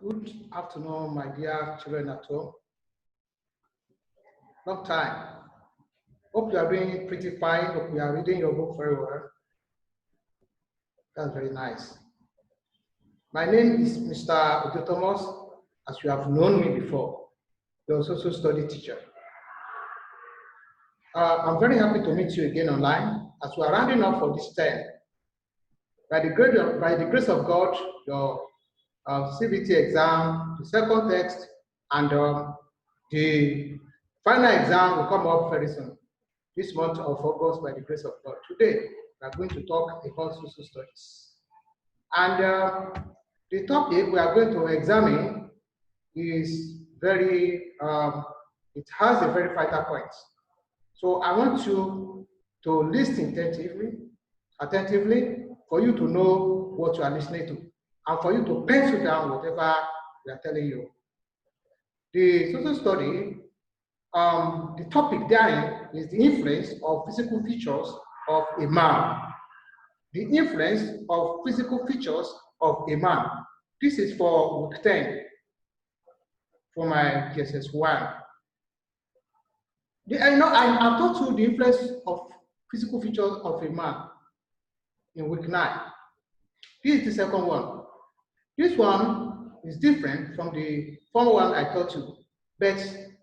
Good afternoon, my dear children at home. Long time. Hope you are doing pretty fine. Hope you are reading your book very well. That's very nice. My name is Mr. Ojo Thomas, as you have known me before, the social study teacher. I'm very happy to meet you again online as we are rounding up for this term. By the grace of God, your CBT exam, the second text, and the final exam will come up very soon, this month of August, by the grace of God. Today, we are going to talk about social studies. And the topic we are going to examine is very, it has a very vital point. So I want you to listen attentively, for you to know what you are listening to, and for you to pencil down whatever we are telling you. The social study, the topic there is the influence of physical features of a man. The influence of physical features of a man. This is for WK10, for my JSS1. I've taught you the influence of physical features of a man in week 9. This is the second one. This one is different from the former one I taught you, but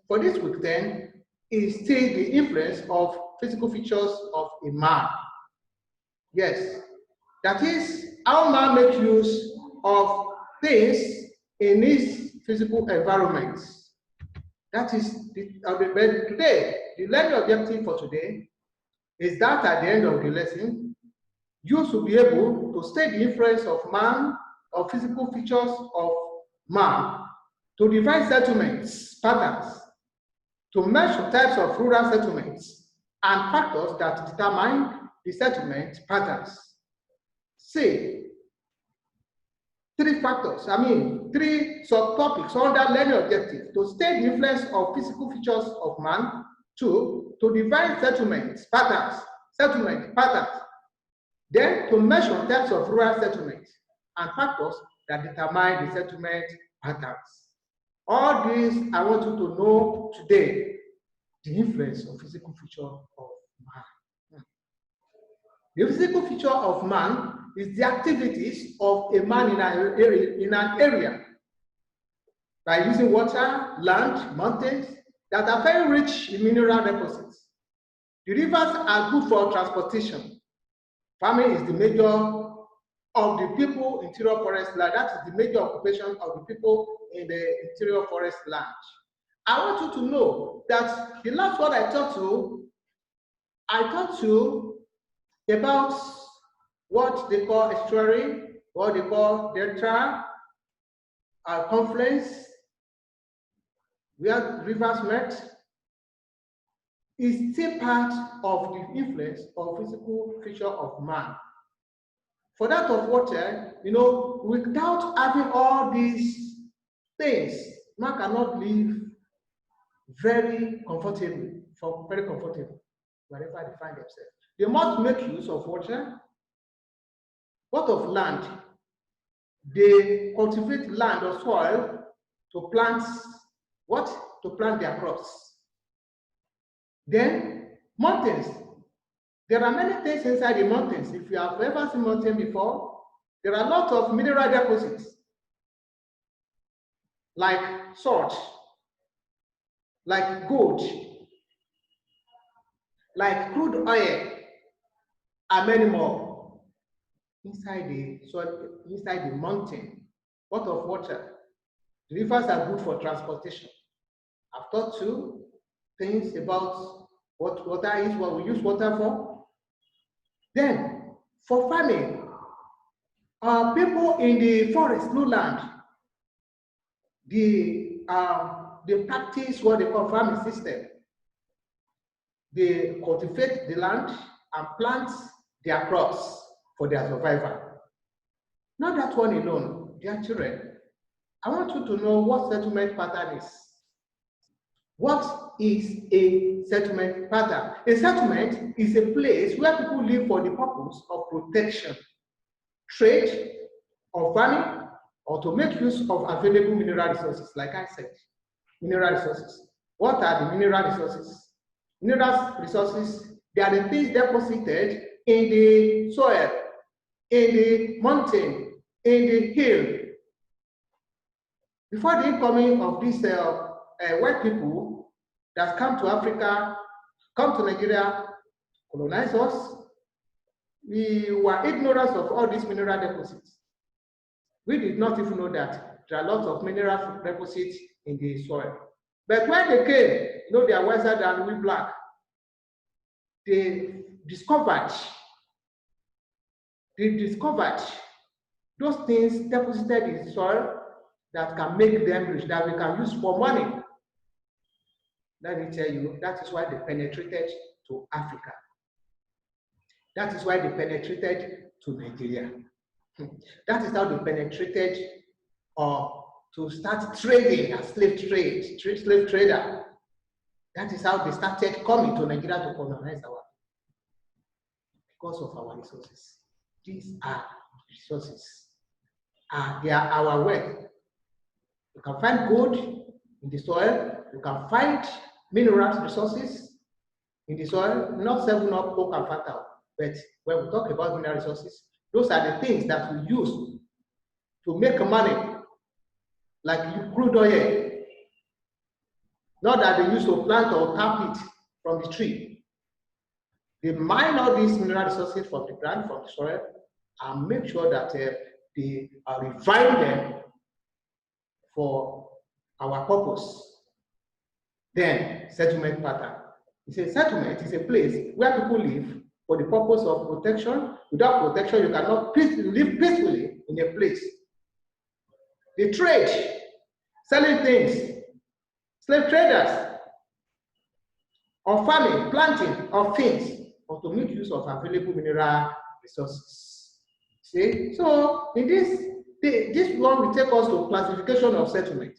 for this week 10, is still the influence of physical features of a man. Yes, that is how man makes use of things in his physical environment. That is today. The learning objective for today is that at the end of the lesson, you should be able to state the influence of man, of physical features of man, to define settlements, patterns, to measure types of rural settlements, and factors that determine the settlement patterns. Say, 3 factors, three subtopics under learning objective: to state the influence of physical features of man, 2, to define settlement patterns, then to measure types of rural settlements and factors that determine the settlement patterns. All these I want you to know today, the influence of physical feature of man. The physical feature of man is the activities of a man in an area by using water, land, mountains that are very rich in mineral deposits. The rivers are good for transportation. Farming is the major of the people in interior forest land. That is the major occupation of the people in the interior forest land. I want you to know that the last one I taught you about what they call estuary, what they call delta, confluence, where rivers met, is still part of the influence of physical feature of man. For that of water, without having all these things, man cannot live very comfortably, wherever they find themselves. They must make use of water. What of land? They cultivate land or soil to plant what? To plant their crops. Then mountains. There are many things inside the mountains. If you have ever seen mountain before, there are a lot of mineral deposits, like salt, like gold, like crude oil, and many more inside the soil, inside the mountain. What of water? The rivers are good for transportation. I've taught you things about what water is, what we use water for. Then, for farming, people in the forest, lowland, they practice what they call farming system. They cultivate the land and plant their crops for their survival. Not that one alone, dear children. I want you to know what settlement pattern is. What is a settlement pattern? A settlement is a place where people live for the purpose of protection, trade, or farming, or to make use of available mineral resources. Like I said, mineral resources. What are the mineral resources? Mineral resources, they are the things deposited in the soil, in the mountain, in the hill. Before the incoming of these white people that come to Africa, come to Nigeria, colonize us, we were ignorant of all these mineral deposits. We did not even know that there are lots of mineral deposits in the soil. But when they came, they are wiser than we black. They discovered those things deposited in the soil that can make them rich, that we can use for money. Let me tell you, that is why they penetrated to Africa. That is why they penetrated to Nigeria. That is how they penetrated to start trading as slave trader. That is how they started coming to Nigeria to colonize our people. Because of our resources. These are resources. They are our wealth. You can find gold in the soil. You can find mineral resources in the soil. Not 7-Up, Coke, and Fanta. But when we talk about mineral resources, those are the things that we use to make money, like crude oil. Not that they use to plant or tap it from the tree. They mine all these mineral resources from the ground, from the soil, and make sure that they refine them for our purpose. Then, settlement pattern. It's a settlement is a place where people live for the purpose of protection. Without protection, you cannot live peacefully in a place. They trade, selling things, slave traders, or farming, planting of things, or to make use of available mineral resources. See? So, in this one will take us to classification of settlement.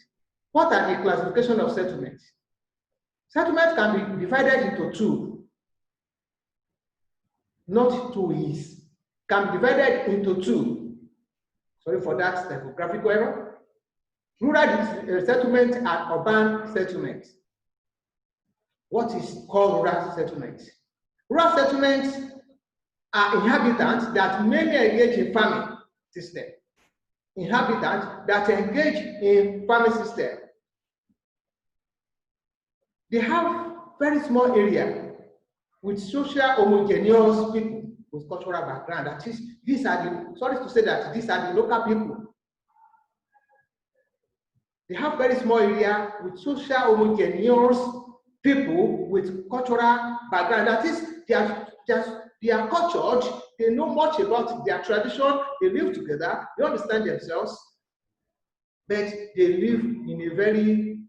What are the classification of settlement? Settlement can be divided into two. Not two is. Can be divided into two. Sorry for that typographical error. Rural settlement and urban settlement. What is called rural settlement? Rural settlements are inhabitants that mainly engage in farming system. Inhabitants that engage in farming system. They have very small area with social homogeneous people with cultural background. That is, these are the, sorry to say that, these are the local people. They have very small area with social homogeneous people with cultural background. That is, they are cultured, they know much about their tradition, they live together, they understand themselves, but they live in a very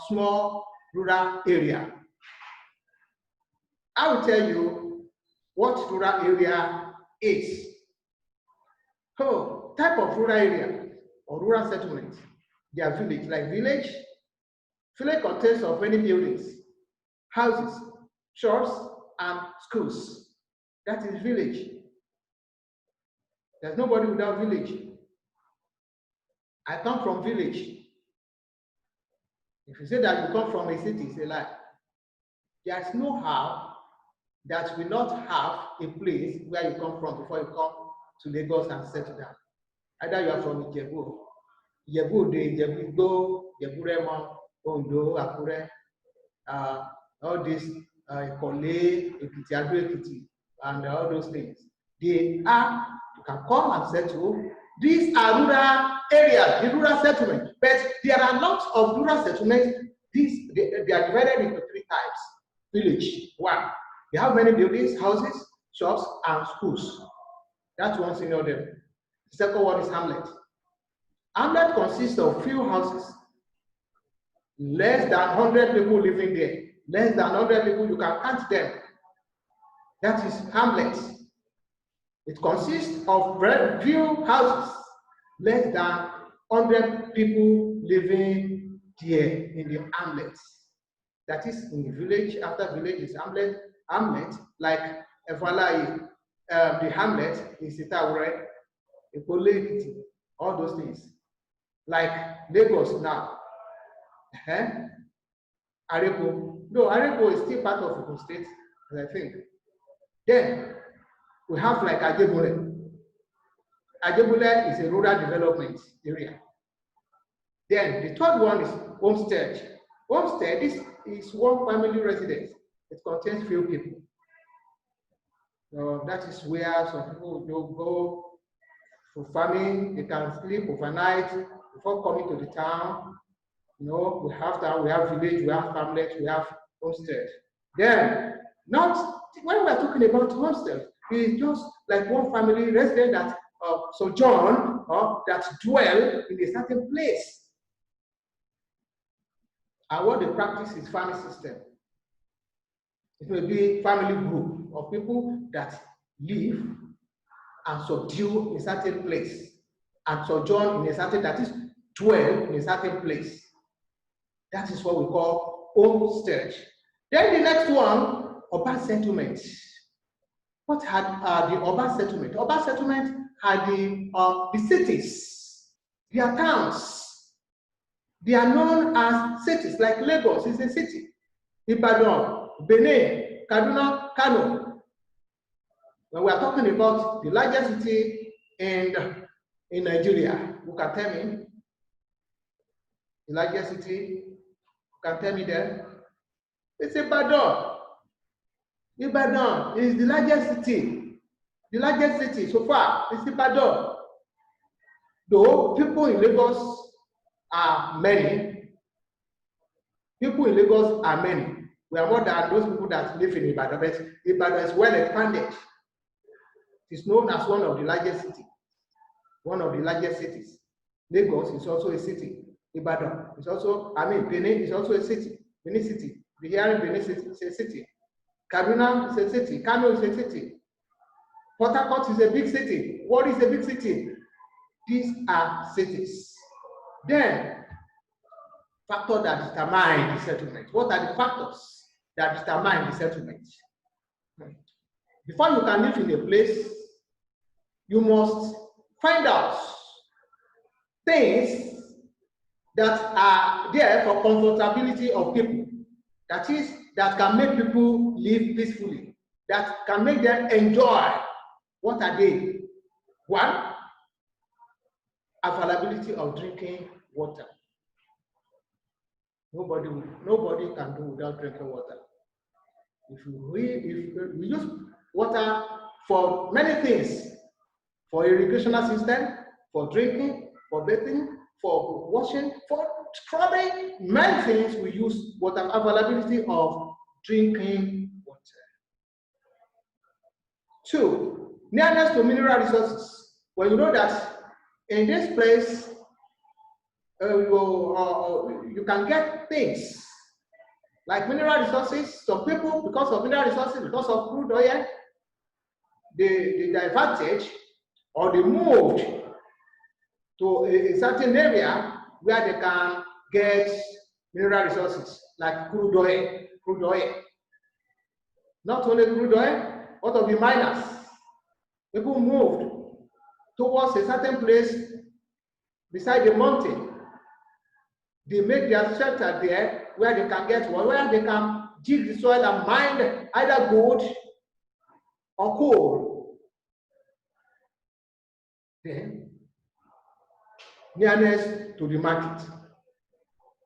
small rural area. I will tell you what rural area is. So, type of rural area or rural settlement. They are village, like village. Village contains of many buildings, houses, shops, and schools. That is village. There's nobody without village. I come from village. If you say that you come from a city, it's a lie. There's no how that will not have a place where you come from before you come to Lagos and settle down. Either you are from Ijebu, Ijebu-Ode, Ijebu-Igbo, Ijebu-Remo, Ondo, Akure, all these Ikole, Ekiti, Ado-Ekiti, and all those things. They are, you can come and settle. These are rural areas, the rural settlement. But there are lots of rural settlements. They are divided into three types. Village, one. They have many buildings, houses, shops, and schools. That's one thing of them. The second one is hamlet. Hamlet consists of few houses, less than 100 people living there. Less than 100 people, you can count them. That is hamlet. It consists of very few houses, less than 100 people living there in the hamlets. That is in the village. After village is hamlet. Hamlet, like Evalai, the hamlet is Itaure, Ekole, all those things. like Lagos now. Arepo. No, Arepo is still part of Ogun State, as I think. Then we have like Ajebule. Ajebule is a rural development area. Then the third one is Homestead. Homestead is one family residence. It contains few people. So that is where some people go for farming. They can sleep overnight before coming to the town. You know, we have town, we have village, we have hamlet, we have homestead. Then, not when we are talking about homestead, it's just like one family resident that sojourn or that dwell in a certain place. And what they practice is family system. It may be family group of people that live and subdue in a certain place and sojourn in a certain, that is, dwell in a certain place. That is what we call homestead. Then the next one, urban settlement. What had the urban settlement? Urban settlement had the cities, their towns. They are known as cities, like Lagos is a city. Ibadan, Benin, Kaduna, Kano. When we are talking about the largest city in Nigeria, who can tell me? The largest city, who can tell me there? It's Ibadan. Ibadan is the largest city. The largest city so far is Ibadan. Though people in Lagos are many. People in Lagos are many. We are more than those people that live in Ibadan, but Ibadan is well expanded. It is known as one of the largest cities. One of the largest cities. Lagos is also a city. Ibadan is also, Benin is also a city. Benin City. The here in Benin City is a city. Kaduna is a city. Kano is a city. Port Harcourt is a big city. What is a big city? These are cities. Then, factors that determine the settlement. What are the factors that determine the settlement? Before you can live in a place, you must find out things that are there for comfortability of people. That is, that can make people live peacefully, that can make them enjoy. What are they? One, availability of drinking water. Nobody can do without drinking water. If we use water for many things, for irrigational system, for drinking, for bathing, for washing, for scrubbing, many things we use water. Availability of drinking water. Two, nearness to mineral resources. When you know that in this place you can get things like mineral resources. Some people, because of mineral resources, because of crude oil, they diverted or they moved to a certain area where they can get mineral resources like crude oil. Not only crude oil, what of the miners? People moved towards a certain place beside the mountain. They make their shelter there where they can get one, where they can dig the soil and mine either gold or coal. Then, nearness to the market.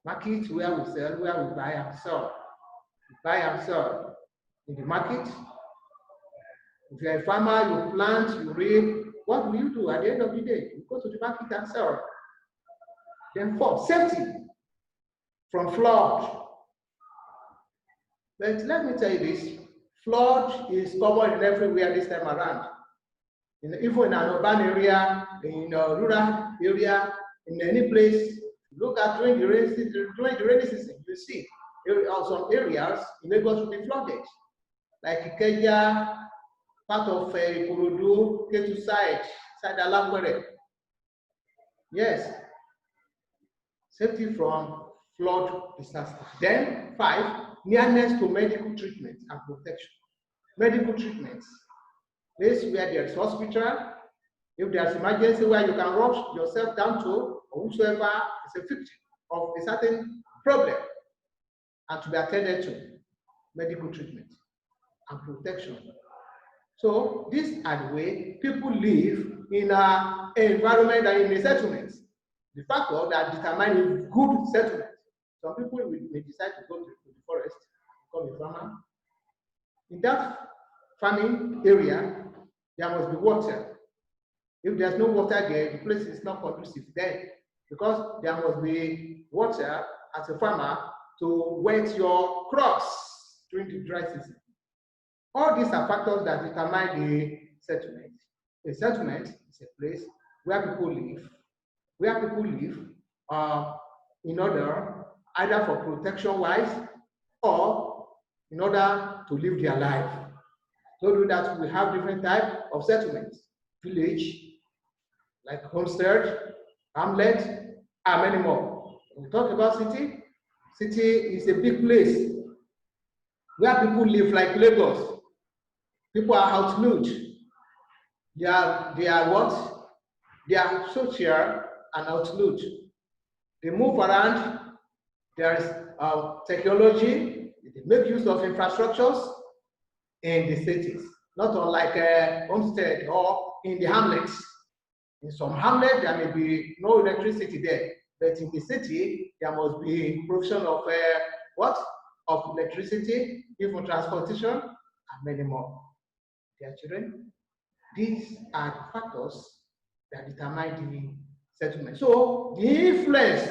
Market where we sell, where we buy and sell. We buy and sell in the market. If you're a farmer, you plant, you reap. What will you do at the end of the day? You go to the market and sell. Then four, safety from flood. But let me tell you this, flood is common in everywhere this time around. Even in an urban area, in a rural area, in any place, look at during the rainy season, you see some areas in Lagos will be flooded. Like Ikeja, part of Ikorodu, Ketu side Alakwere. Yes. Safety from flood disaster. Then 5, nearness to medical treatment and protection. Medical treatments. Place where there is hospital, If there's emergency where you can rush yourself down to, or whosoever is a victim of a certain problem, and to be attended to, medical treatment and protection. So these are the way people live in an environment and in a settlement. The factor that determines a good settlement. Some people may decide to go to the forest, become a farmer. In that farming area, there must be water. If there's no water there, the place is not conducive then, because there must be water as a farmer to wet your crops during the dry season. All these are factors that determine the settlement. A settlement is a place where people live, in order either for protection-wise or in order to live their life. So do that, we have different types of settlements. Village, like homestead, hamlet, and many more. When we talk about city, city is a big place where people live like Lagos. People are outnumbered. They are what? They are social and outnumbered. They move around. There is technology. They make use of infrastructures in the cities, not unlike a homestead or in the hamlets. In some hamlets, there may be no electricity there, but in the city, there must be provision of of electricity, even transportation, and many more. Dear children, these are the factors that determine the settlement. So the influence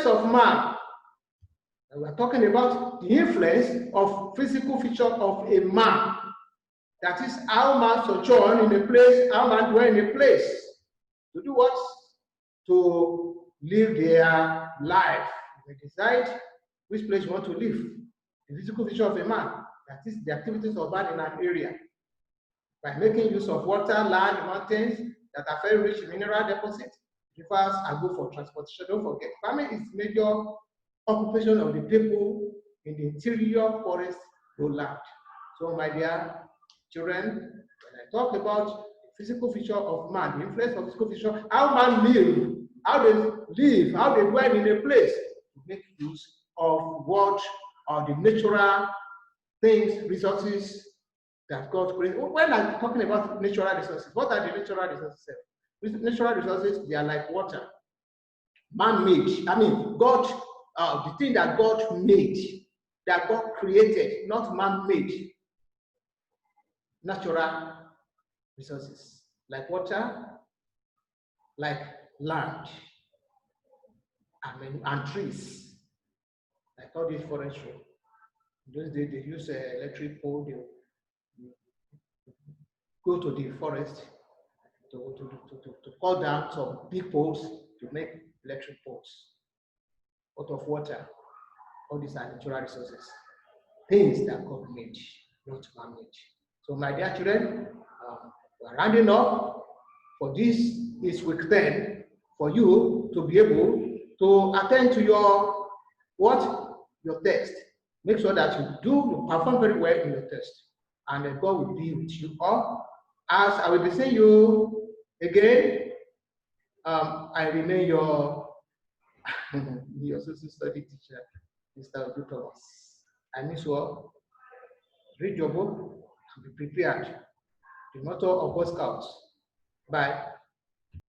of man. We are talking about the influence of physical feature of a man. That is how man sojourn in a place, how man dwell in a place. To do what? To live their life. They decide which place you want to live. The physical feature of a man. That is the activities of man in an area. By making use of water, land, mountains that are very rich in mineral deposits, rivers are good for transportation. Don't forget, farming is major occupation of the people in the interior forest lowland. So, my dear children, when I talk about the physical feature of man, the influence of physical feature, how man live, how they dwell in a place, to make use of what are the natural things, resources that God created. When I'm talking about natural resources, what are the natural resources? Natural resources, they are like water. Man-made. I mean, God, the thing that God made, that God created, not man-made. Natural resources, like water, like land, and trees, like all these forestry. In those days, they use electric pole. They go to the forest to cut down some big poles to make electric poles out of water. All these are natural resources, things that God made, not man-made. So, my dear children, we're rounding up. For this is week 10 for you to be able to attend to your test. Make sure that you perform very well in your test, and God will be with you all. As I will be seeing you again, I remain your social study teacher, Mr. Thomas. I miss you all. Read your book and be prepared. The motto of Boy Scouts. Bye.